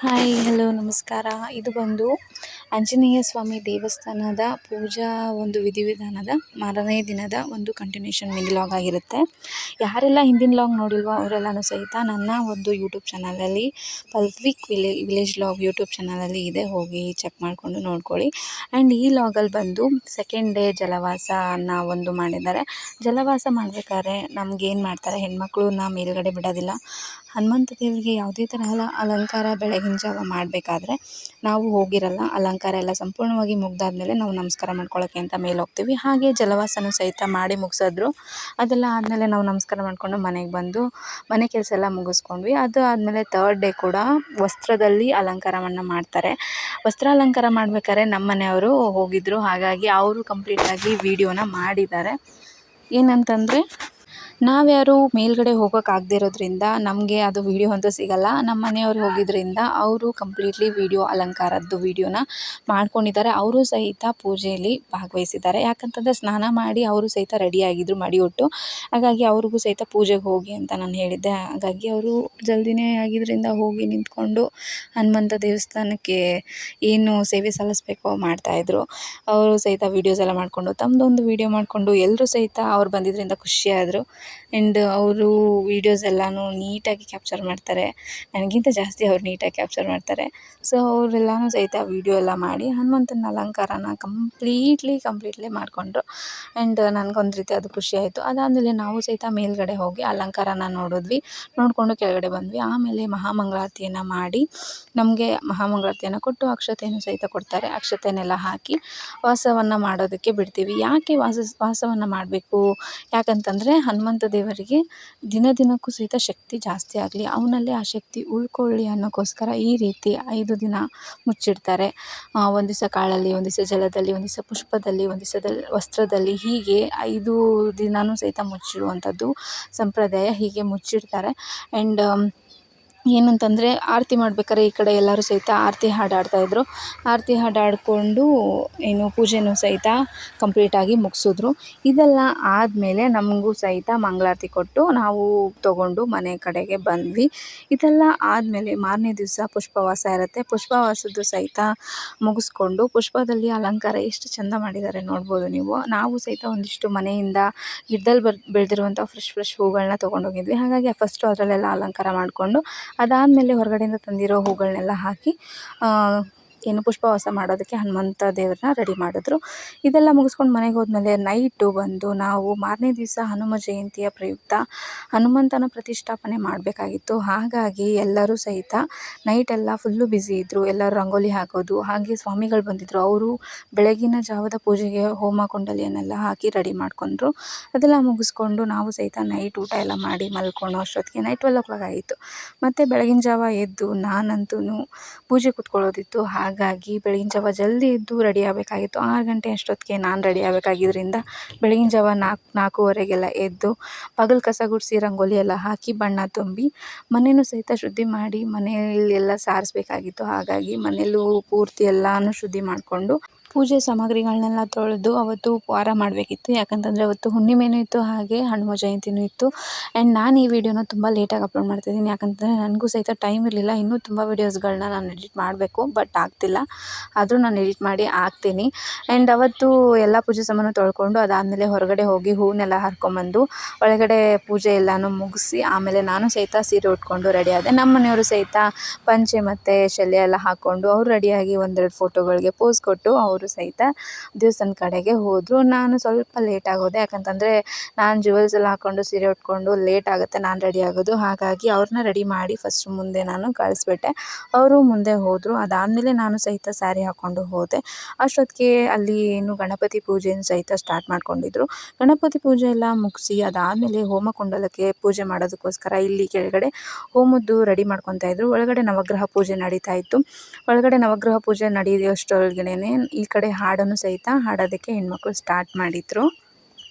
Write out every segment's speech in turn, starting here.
Hi hello ನಮಸ್ಕಾರ. ಇದು ಬಂದು ಆಂಜನೇಯ ಸ್ವಾಮಿ ದೇವಸ್ಥಾನದ ಪೂಜಾ ಒಂದು ವಿಧಿವಿಧಾನದ ಮಾರನೇ ದಿನದ ಒಂದು ಕಂಟಿನ್ಯೂಷನ್ ಮಿನಿ ವ್ಲಾಗ್ ಆಗಿರುತ್ತೆ. ಯಾರೆಲ್ಲ ಹಿಂದಿನ ವ್ಲಾಗ್ ನೋಡಿಲ್ವೋ ಅವರೆಲ್ಲನೂ ಸಹಿತ ನನ್ನ ಒಂದು ಯೂಟ್ಯೂಬ್ ಚಾನಲಲ್ಲಿ ಪಲ್ವಿಕ್ ವಿಲೇಜ್ ವ್ಲಾಗ್ ಯೂಟ್ಯೂಬ್ ಚಾನಲಲ್ಲಿ ಇದೆ, ಹೋಗಿ ಚೆಕ್ ಮಾಡಿಕೊಂಡು ನೋಡ್ಕೊಳ್ಳಿ. ಆ್ಯಂಡ್ ಈ ವ್ಲಾಗಲ್ಲಿ ಬಂದು ಸೆಕೆಂಡ್ ಡೇ ಜಲವಾಸನ ಒಂದು ಮಾಡಿದ್ದಾರೆ. ಜಲವಾಸ ಮಾಡಬೇಕಾದ್ರೆ ನಮಗೇನು ಮಾಡ್ತಾರೆ, ಹೆಣ್ಮಕ್ಳನ್ನ ಮೇಲ್ಗಡೆ ಬಿಡೋದಿಲ್ಲ. ಹನುಮಂತ ದೇವರಿಗೆ ಯಾವುದೇ ತರಹದ ಅಲಂಕಾರ ಬೆಳಗಿನ ಜಾವ ಮಾಡಬೇಕಾದ್ರೆ ನಾವು ಹೋಗಿರಲ್ಲ. ಅಲಂಕಾರ ಎಲ್ಲ ಸಂಪೂರ್ಣವಾಗಿ ಮುಗ್ದಾದ್ಮೇಲೆ ನಾವು ನಮಸ್ಕಾರ ಮಾಡ್ಕೊಳ್ಳೋಕ್ಕೆ ಅಂತ ಮೇಲೆ ಹೋಗ್ತೀವಿ. ಹಾಗೆ ಜಲವಾಸನೂ ಸಹಿತ ಮಾಡಿ ಮುಗಿಸಿದ್ರು. ಅದೆಲ್ಲ ಆದಮೇಲೆ ನಾವು ನಮಸ್ಕಾರ ಮಾಡಿಕೊಂಡು ಮನೆಗೆ ಬಂದು ಮನೆ ಕೆಲಸ ಎಲ್ಲ ಮುಗಿಸ್ಕೊಂಡ್ವಿ. ಅದು ಆದಮೇಲೆ ಥರ್ಡ್ ಡೇ ಕೂಡ ವಸ್ತ್ರದಲ್ಲಿ ಅಲಂಕಾರವನ್ನು ಮಾಡ್ತಾರೆ. ವಸ್ತ್ರ ಅಲಂಕಾರ ಮಾಡಬೇಕಾದ್ರೆ ನಮ್ಮ ಮನೆಯವರು ಹೋಗಿದ್ದರು, ಹಾಗಾಗಿ ಅವರು ಕಂಪ್ಲೀಟಾಗಿ ವೀಡಿಯೋನ ಮಾಡಿದ್ದಾರೆ. ಏನಂತಂದರೆ ನಾವ್ಯಾರು ಮೇಲ್ಗಡೆ ಹೋಗೋಕ್ಕಾಗದೇ ಇರೋದ್ರಿಂದ ನಮಗೆ ಅದು ವೀಡಿಯೋ ಅಂತೂ ಸಿಗಲ್ಲ. ನಮ್ಮ ಮನೆಯವರು ಹೋಗಿದ್ದರಿಂದ ಅವರು ಕಂಪ್ಲೀಟ್ಲಿ ವೀಡಿಯೋ ಅಲಂಕಾರದ್ದು ವೀಡಿಯೋನ ಮಾಡ್ಕೊಂಡಿದ್ದಾರೆ. ಅವರು ಸಹಿತ ಪೂಜೆಯಲ್ಲಿ ಭಾಗವಹಿಸಿದ್ದಾರೆ. ಯಾಕಂತಂದರೆ ಸ್ನಾನ ಮಾಡಿ ಅವರು ಸಹಿತ ರೆಡಿಯಾಗಿದ್ದರು ಮಡಿ ಉಟ್ಟು. ಹಾಗಾಗಿ ಅವ್ರಿಗೂ ಸಹಿತ ಪೂಜೆಗೆ ಹೋಗಿ ಅಂತ ನಾನು ಹೇಳಿದ್ದೆ. ಹಾಗಾಗಿ ಅವರು ಜಲ್ದಿನೇ ಆಗಿದ್ದರಿಂದ ಹೋಗಿ ನಿಂತ್ಕೊಂಡು ಹನುಮಂತ ದೇವಸ್ಥಾನಕ್ಕೆ ಏನು ಸೇವೆ ಸಲ್ಲಿಸಬೇಕೋ ಮಾಡ್ತಾಯಿದ್ರು. ಅವರು ಸಹಿತ ವೀಡಿಯೋಸ್ ಎಲ್ಲ ಮಾಡಿಕೊಂಡು ತಮ್ಮದೊಂದು ವೀಡಿಯೋ ಮಾಡಿಕೊಂಡು ಎಲ್ಲರೂ ಸಹಿತ ಅವ್ರು ಬಂದಿದ್ದರಿಂದ ಖುಷಿಯಾದರು. ಆ್ಯಂಡ್ ಅವರು ವೀಡಿಯೋಸ್ ಎಲ್ಲನೂ ನೀಟಾಗಿ ಕ್ಯಾಪ್ಚರ್ ಮಾಡ್ತಾರೆ. ನನಗಿಂತ ಜಾಸ್ತಿ ಅವ್ರು ನೀಟಾಗಿ ಕ್ಯಾಪ್ಚರ್ ಮಾಡ್ತಾರೆ. ಸೊ ಅವರೆಲ್ಲನೂ ಸಹಿತ ವೀಡಿಯೋ ಎಲ್ಲ ಮಾಡಿ ಹನುಮಂತನ ಅಲಂಕಾರನ ಕಂಪ್ಲೀಟ್ಲಿ ಮಾಡಿಕೊಂಡ್ರು. ಆ್ಯಂಡ್ ನನಗೊಂದು ರೀತಿ ಅದು ಖುಷಿ ಆಯಿತು. ಅದಾದಮೇಲೆ ನಾವು ಸಹಿತ ಮೇಲ್ಗಡೆ ಹೋಗಿ ಅಲಂಕಾರನ ನೋಡಿದ್ವಿ. ನೋಡಿಕೊಂಡು ಕೆಳಗಡೆ ಬಂದ್ವಿ. ಆಮೇಲೆ ಮಹಾಮಂಗಳಾರತಿಯನ್ನು ಮಾಡಿ ನಮಗೆ ಮಹಾಮಂಗಳಾರತಿಯನ್ನು ಕೊಟ್ಟು ಅಕ್ಷತೆಯನ್ನು ಸಹಿತ ಕೊಡ್ತಾರೆ. ಅಕ್ಷತೆನೆಲ್ಲ ಹಾಕಿ ವಾಸವನ್ನು ಮಾಡೋದಕ್ಕೆ ಬಿಡ್ತೀವಿ. ಯಾಕೆ ವಾಸವನ್ನು ಮಾಡಬೇಕು, ಯಾಕಂತಂದರೆ ಹನುಮಂತ ದೇವರಿಗೆ ದಿನಕ್ಕೂ ಸಹಿತ ಶಕ್ತಿ ಜಾಸ್ತಿ ಆಗಲಿ, ಅವನಲ್ಲಿ ಆ ಶಕ್ತಿ ಉಳ್ಕೊಳ್ಳಿ ಅನ್ನೋಕ್ಕೋಸ್ಕರ ಈ ರೀತಿ 5 ದಿನ ಮುಚ್ಚಿಡ್ತಾರೆ. ಒಂದು ದಿವಸ ಕಾಳಲ್ಲಿ, ಒಂದು ದಿವಸ ಜಲದಲ್ಲಿ, ಒಂದು ದಿವಸ ಪುಷ್ಪದಲ್ಲಿ, ಒಂದು ದಿವಸದಲ್ಲಿ ವಸ್ತ್ರದಲ್ಲಿ, ಹೀಗೆ 5 ದಿನವೂ ಸಹಿತ ಮುಚ್ಚಿಡುವಂಥದ್ದು ಸಂಪ್ರದಾಯ. ಹೀಗೆ ಮುಚ್ಚಿಡ್ತಾರೆ. ಆ್ಯಂಡ್ ಏನಂತಂದರೆ ಆರತಿ ಮಾಡ್ಬೇಕಾದ್ರೆ ಈ ಕಡೆ ಎಲ್ಲರೂ ಸಹಿತ ಆರತಿ ಹಾಡು ಹಾಡ್ತಾಯಿದ್ರು. ಆರತಿ ಹಾಡು ಹಾಡಿಕೊಂಡು ಏನು ಪೂಜೆನೂ ಸಹಿತ ಕಂಪ್ಲೀಟಾಗಿ ಮುಗಿಸಿದ್ರು. ಇದೆಲ್ಲ ಆದಮೇಲೆ ನಮಗೂ ಸಹಿತ ಮಂಗಳಾರತಿ ಕೊಟ್ಟು ನಾವು ತೊಗೊಂಡು ಮನೆ ಕಡೆಗೆ ಬಂದ್ವಿ. ಇದೆಲ್ಲ ಆದಮೇಲೆ ಮಾರನೇ ದಿವಸ ಪುಷ್ಪವಾಸ ಇರುತ್ತೆ. ಪುಷ್ಪವಾಸದ್ದು ಸಹಿತ ಮುಗಿಸ್ಕೊಂಡು ಪುಷ್ಪದಲ್ಲಿ ಅಲಂಕಾರ ಎಷ್ಟು ಚೆಂದ ಮಾಡಿದ್ದಾರೆ ನೋಡ್ಬೋದು ನೀವು. ನಾವು ಸಹಿತ ಒಂದಿಷ್ಟು ಮನೆಯಿಂದ ಗಿಡದಲ್ಲಿ ಬೆಳೆದಿರುವಂಥ ಫ್ರೆಶ್ ಹೂಗಳನ್ನ ತೊಗೊಂಡೋಗಿದ್ವಿ. ಹಾಗಾಗಿ ಫಸ್ಟು ಅದರಲ್ಲೆಲ್ಲ ಅಲಂಕಾರ ಮಾಡಿಕೊಂಡು ಅದಾದಮೇಲೆ ಹೊರಗಡೆಯಿಂದ ತಂದಿರೋ ಹೂಗಳನ್ನೆಲ್ಲ ಹಾಕಿ ಏನು ಪುಷ್ಪವಾಸ ಮಾಡೋದಕ್ಕೆ ಹನುಮಂತ ದೇವ್ರನ್ನ ರೆಡಿ ಮಾಡಿದ್ರು. ಇದೆಲ್ಲ ಮುಗಿಸ್ಕೊಂಡು ಮನೆಗೆ ಹೋದ್ಮೇಲೆ ನೈಟು ಬಂದು ನಾವು ಮಾರನೇ ದಿವಸ ಹನುಮ ಜಯಂತಿಯ ಪ್ರಯುಕ್ತ ಹನುಮಂತನ ಪ್ರತಿಷ್ಠಾಪನೆ ಮಾಡಬೇಕಾಗಿತ್ತು. ಹಾಗಾಗಿ ಎಲ್ಲರೂ ಸಹಿತ ನೈಟೆಲ್ಲ ಫುಲ್ಲು ಬ್ಯುಸಿ ಇದ್ದರು. ಎಲ್ಲರೂ ರಂಗೋಲಿ ಹಾಕೋದು, ಹಾಗೆ ಸ್ವಾಮಿಗಳು ಬಂದಿದ್ದರು. ಅವರು ಬೆಳಗಿನ ಜಾವದ ಪೂಜೆಗೆ ಹೋಮ ಕುಂಡಲಿಯನ್ನೆಲ್ಲ ಹಾಕಿ ರೆಡಿ ಮಾಡ್ಕೊಂಡ್ರು. ಅದೆಲ್ಲ ಮುಗಿಸ್ಕೊಂಡು ನಾವು ಸಹಿತ ನೈಟ್ ಊಟ ಎಲ್ಲ ಮಾಡಿ ಮಲ್ಕೊಳ್ಳೋ ಅಷ್ಟೊತ್ತಿಗೆ ನೈಟ್ 12 ಆಗಿತ್ತು. ಮತ್ತು ಬೆಳಗಿನ ಜಾವ ಎದ್ದು ನಾನಂತೂ ಪೂಜೆ ಕೂತ್ಕೊಳ್ಳೋದಿತ್ತು. ಹಾಗಾಗಿ ಬೆಳಗಿನ ಜಾವ ಜಲ್ದಿ ಎದ್ದು ರೆಡಿ ಆಗಬೇಕಾಗಿತ್ತು. 6 ಗಂಟೆ ಅಷ್ಟೊತ್ತಿಗೆ ನಾನು ರೆಡಿ ಆಗಬೇಕಾಗಿದ್ದರಿಂದ ಬೆಳಗಿನ ಜಾವ 4:30 ಎದ್ದು ಬಾಗಿಲು ಕಸ ಗುಡಿಸಿ ರಂಗೋಲಿ ಎಲ್ಲ ಹಾಕಿ ಬಣ್ಣ ತುಂಬಿ ಮನೆಯೂ ಸಹಿತ ಶುದ್ಧಿ ಮಾಡಿ ಮನೆಯಲ್ಲೆಲ್ಲ ಸಾರಿಸ್ಬೇಕಾಗಿತ್ತು. ಹಾಗಾಗಿ ಮನೆಯಲ್ಲೂ ಪೂರ್ತಿ ಎಲ್ಲನೂ ಶುದ್ಧಿ ಮಾಡಿಕೊಂಡು ಪೂಜೆ ಸಾಮಗ್ರಿಗಳನ್ನೆಲ್ಲ ತೊಳೆದು ಅವತ್ತು ವಾರ ಮಾಡಬೇಕಿತ್ತು. ಯಾಕಂತಂದರೆ ಅವತ್ತು ಹುಣ್ಣಿಮೆನೂ ಇತ್ತು, ಹಾಗೆ ಹನುಮ ಜಯಂತಿನೂ ಇತ್ತು. ಆ್ಯಂಡ್ ನಾನು ಈ ವಿಡಿಯೋನ ತುಂಬ ಲೇಟಾಗಿ ಅಪ್ಲೋಡ್ ಮಾಡ್ತಾಯಿದ್ದೀನಿ. ಯಾಕಂತಂದರೆ ನನಗೂ ಸಹಿತ ಟೈಮ್ ಇರಲಿಲ್ಲ. ಇನ್ನೂ ತುಂಬ ವೀಡಿಯೋಸ್ಗಳನ್ನ ನಾನು ಎಡಿಟ್ ಮಾಡಬೇಕು, ಬಟ್ ಆಗ್ತಿಲ್ಲ. ಆದರೂ ನಾನು ಎಡಿಟ್ ಮಾಡಿ ಹಾಕ್ತೀನಿ. ಆ್ಯಂಡ್ ಅವತ್ತು ಎಲ್ಲ ಪೂಜೆ ಸಾಮಾನು ತೊಳ್ಕೊಂಡು ಅದಾದಮೇಲೆ ಹೊರಗಡೆ ಹೋಗಿ ಹೂವನ್ನೆಲ್ಲ ಹರ್ಕೊಂಬಂದು ಒಳಗಡೆ ಪೂಜೆ ಎಲ್ಲನೂ ಮುಗಿಸಿ ಆಮೇಲೆ ನಾನು ಸಹಿತ ಸೀರೆ ಉಟ್ಕೊಂಡು ರೆಡಿ ಆದೆ. ನಮ್ಮ ಮನೆಯವರು ಸಹಿತ ಪಂಚೆ ಮತ್ತು ಶಲ್ಯ ಎಲ್ಲ ಹಾಕ್ಕೊಂಡು ಅವರು ರೆಡಿಯಾಗಿ ಒಂದೆರಡು ಫೋಟೋಗಳಿಗೆ ಪೋಸ್ ಕೊಟ್ಟು ಅವರು ಸಹಿತ ದೇವಸ್ಥಾನ ಕಡೆಗೆ ಹೋದರು. ನಾನು ಸ್ವಲ್ಪ ಲೇಟಾಗಿ ಹೋದೆ. ಯಾಕಂತಂದರೆ ನಾನು ಜ್ಯುವೆಲ್ಸ್ ಎಲ್ಲ ಹಾಕ್ಕೊಂಡು ಸೀರೆ ಉಟ್ಕೊಂಡು ಲೇಟ್ ಆಗುತ್ತೆ ನಾನು ರೆಡಿ ಆಗೋದು. ಹಾಗಾಗಿ ಅವ್ರನ್ನ ರೆಡಿ ಮಾಡಿ ಫಸ್ಟ್ ಮುಂದೆ ನಾನು ಕಳಿಸ್ಬಿಟ್ಟೆ. ಅವರು ಮುಂದೆ ಹೋದರು. ಅದಾದಮೇಲೆ ನಾನು ಸಹಿತ ಸ್ಯಾರಿ ಹಾಕ್ಕೊಂಡು ಹೋದೆ. ಅಷ್ಟೊತ್ತಿಗೆ ಅಲ್ಲಿ ಏನು ಗಣಪತಿ ಪೂಜೆಯನ್ನು ಸಹಿತ ಸ್ಟಾರ್ಟ್ ಮಾಡ್ಕೊಂಡಿದ್ರು. ಗಣಪತಿ ಪೂಜೆ ಎಲ್ಲ ಮುಗಿಸಿ ಅದಾದಮೇಲೆ ಹೋಮ ಕುಂಡಲಕ್ಕೆ ಪೂಜೆ ಮಾಡೋದಕ್ಕೋಸ್ಕರ ಇಲ್ಲಿ ಕೆಳಗಡೆ ಹೋಮದ್ದು ರೆಡಿ ಮಾಡ್ಕೊತಾ ಇದ್ರು. ಒಳಗಡೆ ನವಗ್ರಹ ಪೂಜೆ ನಡೀತಾ ಇತ್ತು. ಒಳಗಡೆ ನವಗ್ರಹ ಪೂಜೆ ನಡೆಯೋಷ್ಟರೊಳಗಡೆ ಈ ಕಡೆ ಹಾಡನ್ನು ಸಹಿತ ಹಾಡೋದಕ್ಕೆ ಹೆಣ್ಮಕ್ಳು ಸ್ಟಾರ್ಟ್ ಮಾಡಿದರು.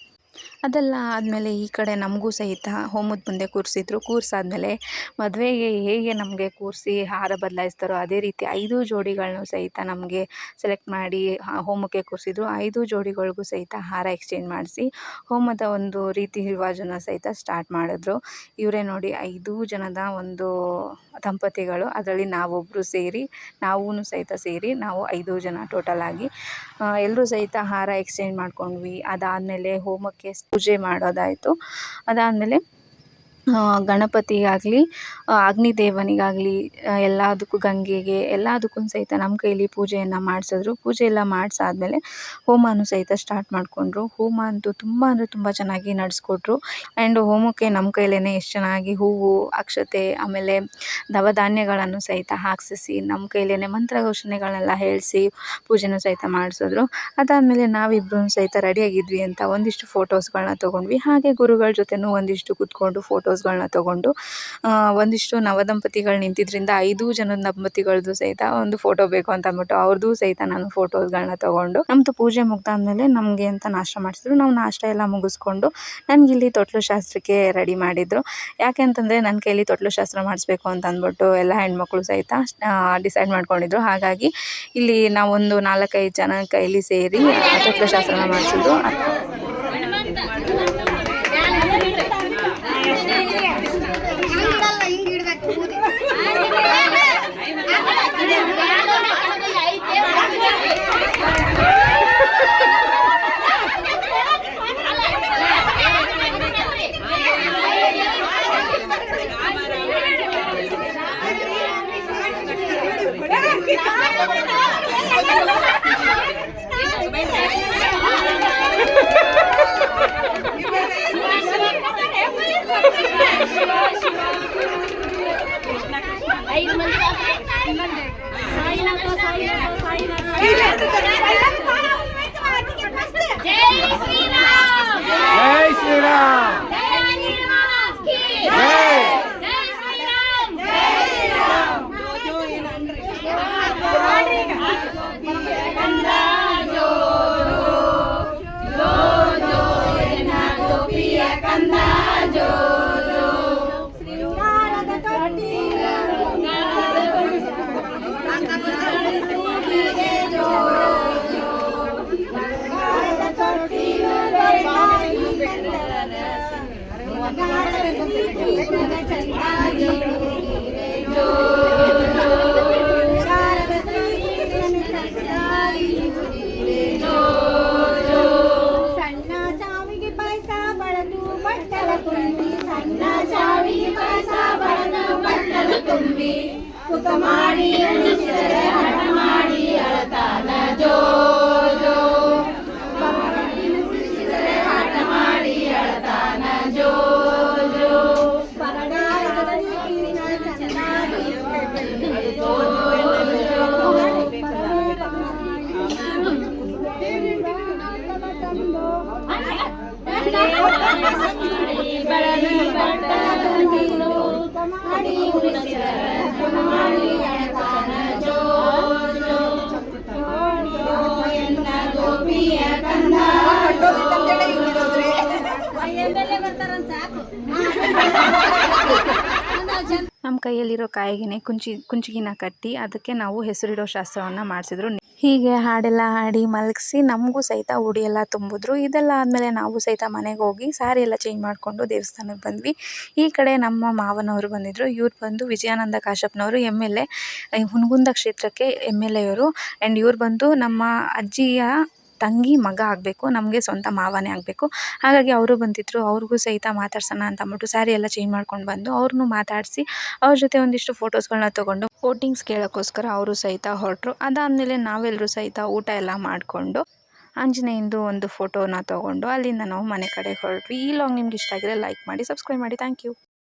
ಅದೆಲ್ಲ ಆದಮೇಲೆ ಈ ಕಡೆ ನಮಗೂ ಸಹಿತ ಹೋಮದ ಮುಂದೆ ಕೂರಿಸಿದ್ರು. ಕೂರಿಸಾದ್ಮೇಲೆ ಮದುವೆಗೆ ಹೇಗೆ ನಮಗೆ ಕೂರಿಸಿ ಹಾರ ಬದಲಾಯಿಸ್ತಾರೋ ಅದೇ ರೀತಿ 5 ಜೋಡಿಗಳನ್ನೂ ಸಹಿತ ನಮಗೆ ಸೆಲೆಕ್ಟ್ ಮಾಡಿ ಹೋಮಕ್ಕೆ ಕೂರಿಸಿದ್ರು. 5 ಜೋಡಿಗಳಿಗೂ ಸಹಿತ ಹಾರ ಎಕ್ಸ್ಚೇಂಜ್ ಮಾಡಿಸಿ ಹೋಮದ ಒಂದು ರೀತಿ ರಿವಾಜನ್ನು ಸಹಿತ ಸ್ಟಾರ್ಟ್ ಮಾಡಿದ್ರು. ಇವರೇ ನೋಡಿ 5 ಜನದ ಒಂದು ದಂಪತಿಗಳು, ಅದರಲ್ಲಿ ನಾವೊಬ್ಬರು ಸೇರಿ ನಾವೂ ಸಹಿತ ಸೇರಿ ನಾವು 5 ಜನ ಟೋಟಲ್ ಆಗಿ ಎಲ್ಲರೂ ಸಹಿತ ಹಾರ ಎಕ್ಸ್ಚೇಂಜ್ ಮಾಡ್ಕೊಂಡ್ವಿ. ಅದಾದಮೇಲೆ ಹೋಮಕ್ಕೆ ಪೂಜೆ ಮಾಡೋದಾಯಿತು. ಅದಾದಮೇಲೆ ಗಣಪತಿಗಾಗಲಿ ಅಗ್ನಿದೇವನಿಗಾಗಲಿ ಎಲ್ಲದಕ್ಕೂ ಗಂಗೆಗೆ ಎಲ್ಲದಕ್ಕೂ ಸಹಿತ ನಮ್ಮ ಕೈಲಿ ಪೂಜೆಯನ್ನು ಮಾಡಿಸಿದ್ರು. ಪೂಜೆ ಎಲ್ಲ ಮಾಡಿಸಾದ್ಮೇಲೆ ಹೋಮನೂ ಸಹಿತ ಸ್ಟಾರ್ಟ್ ಮಾಡಿಕೊಂಡ್ರು. ಹೋಮ ಅಂತೂ ತುಂಬ ಅಂದರೆ ತುಂಬ ಚೆನ್ನಾಗಿ ನಡೆಸ್ಕೊಟ್ರು. ಆ್ಯಂಡ್ ಹೋಮಕ್ಕೆ ನಮ್ಮ ಕೈಲೇ ಎಷ್ಟು ಚೆನ್ನಾಗಿ ಹೂವು, ಅಕ್ಷತೆ, ಆಮೇಲೆ ನವಧಾನ್ಯಗಳನ್ನು ಸಹಿತ ಹಾಕಿಸಿ ನಮ್ಮ ಕೈಲೇ ಮಂತ್ರ ಘೋಷಣೆಗಳನ್ನೆಲ್ಲ ಹೇಳಿಸಿ ಪೂಜೆನೂ ಸಹಿತ ಮಾಡಿಸಿದ್ರು. ಅದಾದಮೇಲೆ ನಾವಿಬ್ಬರೂ ಸಹಿತ ರೆಡಿಯಾಗಿದ್ವಿ ಅಂತ ಒಂದಿಷ್ಟು ಫೋಟೋಸ್ಗಳನ್ನ ತೊಗೊಂಡ್ವಿ. ಹಾಗೆ ಗುರುಗಳ ಜೊತೆನೂ ಒಂದಿಷ್ಟು ಕೂತ್ಕೊಂಡು ಫೋಟೋಸ್ಗಳನ್ನ ತೊಗೊಂಡು ಒಂದಿಷ್ಟು ನವದಂಪತಿಗಳು ನಿಂತಿದ್ದರಿಂದ 5 ಜನದ ದಂಪತಿಗಳದ್ದು ಸಹಿತ ಒಂದು ಫೋಟೋ ಬೇಕು ಅಂತ ಅಂದ್ಬಿಟ್ಟು ಅವ್ರದ್ದು ಸಹಿತ ನಾನು ಫೋಟೋಸ್ಗಳನ್ನ ತೊಗೊಂಡು ನಮ್ಮದು ಪೂಜೆ ಮುಗ್ದಾದ್ಮೇಲೆ ನಮಗೆ ಅಂತ ನಾಷ್ಟ ಮಾಡಿಸಿದ್ರು. ನಾವು ನಾಷ್ಟ ಎಲ್ಲ ಮುಗಿಸ್ಕೊಂಡು ನನಗಿಲ್ಲಿ ತೊಟ್ಲು ಶಾಸ್ತ್ರಕ್ಕೆ ರೆಡಿ ಮಾಡಿದರು. ಯಾಕೆ ಅಂತಂದರೆ ನನ್ನ ಕೈಲಿ ತೊಟ್ಲು ಶಾಸ್ತ್ರ ಮಾಡಿಸ್ಬೇಕು ಅಂತ ಅಂದ್ಬಿಟ್ಟು ಎಲ್ಲ ಹೆಣ್ಮಕ್ಳು ಸಹಿತ ಡಿಸೈಡ್ ಮಾಡ್ಕೊಂಡಿದ್ರು. ಹಾಗಾಗಿ ಇಲ್ಲಿ ನಾವೊಂದು 4-5 ಜನ ಕೈಲಿ ಸೇರಿ ತೊಟ್ಲು ಶಾಸ್ತ್ರನ ಮಾಡಿಸಿದ್ರು. ನಮ್ಮ ಕೈಯಲ್ಲಿರೋ ಕಾಯಿಗೆ ಕುಂಚಿಗಿನ ಕಟ್ಟಿ ಅದಕ್ಕೆ ನಾವು ಹೆಸರಿಡೋ ಶಾಸ್ತ್ರವನ್ನು ಮಾಡಿಸಿದ್ರು. ಹೀಗೆ ಹಾಡೆಲ್ಲ ಹಾಡಿ ಮಲಗಿಸಿ ನಮಗೂ ಸಹಿತ ಉಡಿ ಎಲ್ಲ ತುಂಬಿದ್ರು. ಇದೆಲ್ಲ ಆದಮೇಲೆ ನಾವು ಸಹಿತ ಮನೆಗೆ ಹೋಗಿ ಸಾರಿ ಎಲ್ಲ ಚೇಂಜ್ ಮಾಡಿಕೊಂಡು ದೇವಸ್ಥಾನಕ್ಕೆ ಬಂದ್ವಿ. ಈ ಕಡೆ ನಮ್ಮ ಮಾವನವರು ಬಂದಿದ್ದರು. ಇವ್ರು ಬಂದು ವಿಜಯಾನಂದ ಕಾಶ್ಯಪ್ನವರು MLA, ಹುನಗುಂದ ಕ್ಷೇತ್ರಕ್ಕೆ MLA ಇವರು. ಆ್ಯಂಡ್ ಇವ್ರು ಬಂದು ನಮ್ಮ ಅಜ್ಜಿಯ ತಂಗಿ ಮಗ ಆಗಬೇಕು, ನಮಗೆ ಸ್ವಂತ ಮಾವನೇ ಆಗಬೇಕು. ಹಾಗಾಗಿ ಅವರು ಬಂದಿದ್ದರು. ಅವ್ರಿಗೂ ಸಹಿತ ಮಾತಾಡ್ಸೋಣ ಅಂತ ಅಂದ್ಬಿಟ್ಟು ಸ್ಯಾರಿ ಎಲ್ಲ ಚೇಂಜ್ ಮಾಡ್ಕೊಂಡು ಬಂದು ಅವ್ರನ್ನೂ ಮಾತಾಡಿಸಿ ಅವ್ರ ಜೊತೆ ಒಂದಿಷ್ಟು ಫೋಟೋಸ್ಗಳನ್ನ ತೊಗೊಂಡು ವೋಟಿಂಗ್ಸ್ ಕೇಳೋಕ್ಕೋಸ್ಕರ ಅವರು ಸಹಿತ ಹೊರಟರು. ಅದಾದಮೇಲೆ ನಾವೆಲ್ಲರೂ ಸಹಿತ ಊಟ ಎಲ್ಲ ಮಾಡಿಕೊಂಡು ಆಂಜನೇಯಂದು ಒಂದು ಫೋಟೋನ ತೊಗೊಂಡು ಅಲ್ಲಿಂದ ನಾವು ಮನೆ ಕಡೆ ಹೊರಟ್ವಿ. ಈ ಲಾಗ್ ನಿಮ್ಗೆ ಇಷ್ಟ ಆಗಿದ್ರೆ ಲೈಕ್ ಮಾಡಿ, ಸಬ್ಸ್ಕ್ರೈಬ್ ಮಾಡಿ. Thank you.